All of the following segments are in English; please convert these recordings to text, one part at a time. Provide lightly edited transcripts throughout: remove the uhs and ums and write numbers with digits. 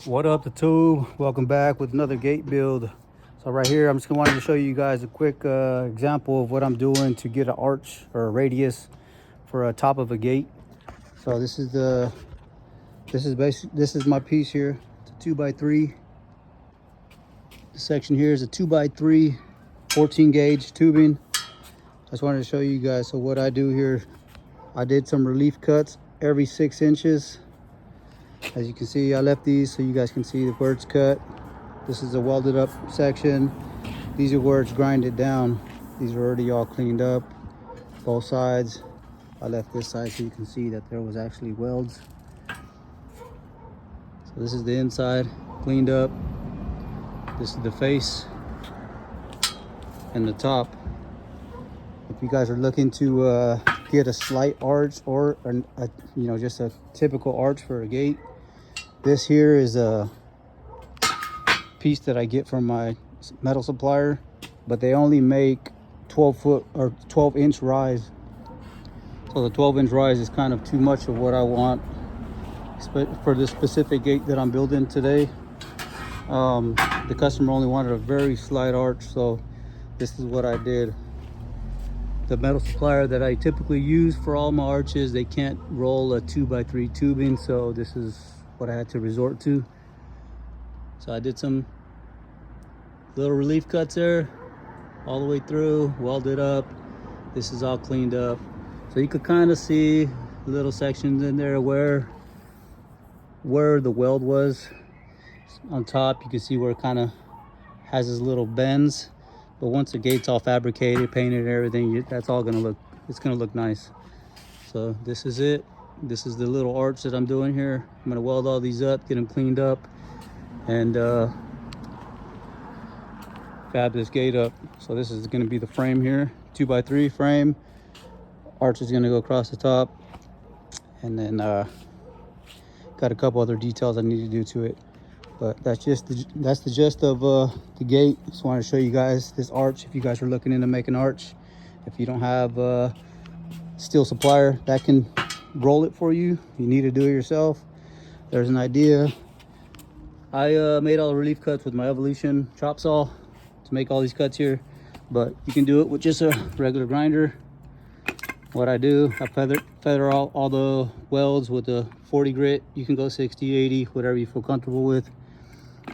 What up, the tube? Welcome back with another gate build. So right here, I'm just wanting to show you guys a quick example of what I'm doing to get an arch or a radius for a top of a gate. So this is my piece here. It's a 2x3. The section here is a 2x3, 14 gauge tubing. I just wanted to show you guys. So what I do here, I did some relief cuts every 6 inches. As you can see, I left these so you guys can see where it's cut. This is a welded up section. These are where it's grinded down. These are already all cleaned up, both sides. I left this side so you can see that there was actually welds. So this is the inside, cleaned up. This is the face and the top. If you guys are looking to get a slight arch or just a typical arch for a gate, this here is a piece that I get from my metal supplier, but they only make 12-foot or 12-inch rise. So the 12-inch rise is kind of too much of what I want for this specific gate that I'm building today. The customer only wanted a very slight arch, so this is what I did. The metal supplier that I typically use for all my arches, they can't roll a 2x3 tubing, so this is what I had to resort to. So I did some little relief cuts there all the way through, welded up. This is all cleaned up, so you could kind of see little sections in there where the weld was. On top you can see where it kind of has this little bends, but once the gate's all fabricated, painted and everything, that's all it's gonna look nice. So this is it. This is the little arch that I'm doing here. I'm gonna weld all these up, get them cleaned up, and fab this gate up. So this is gonna be the frame here, 2x3 frame. Arch is gonna go across the top, and then got a couple other details I need to do to it. But that's the gist of the gate. Just wanted to show you guys this arch. If you guys are looking into making arch, if you don't have a steel supplier that can roll it for you, you need to do it yourself. There's an idea. I made all the relief cuts with my Evolution chop saw to make all these cuts here, but you can do it with just a regular grinder. What I do, I feather all the welds with a 40 grit. You can go 60, 80, whatever you feel comfortable with,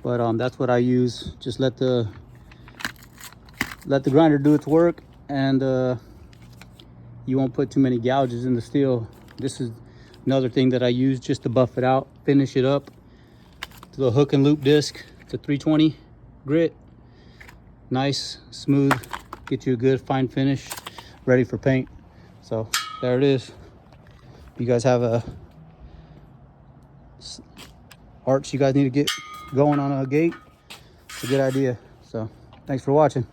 but that's what I use. Just let the grinder do its work, and you won't put too many gouges in the steel. This is another thing that I use just to buff it out, finish it up. To the hook and loop disc, it's a 320 grit. Nice, smooth, get you a good fine finish, ready for paint. So there it is. If you guys have a arch you guys need to get going on a gate, it's a good idea. So thanks for watching.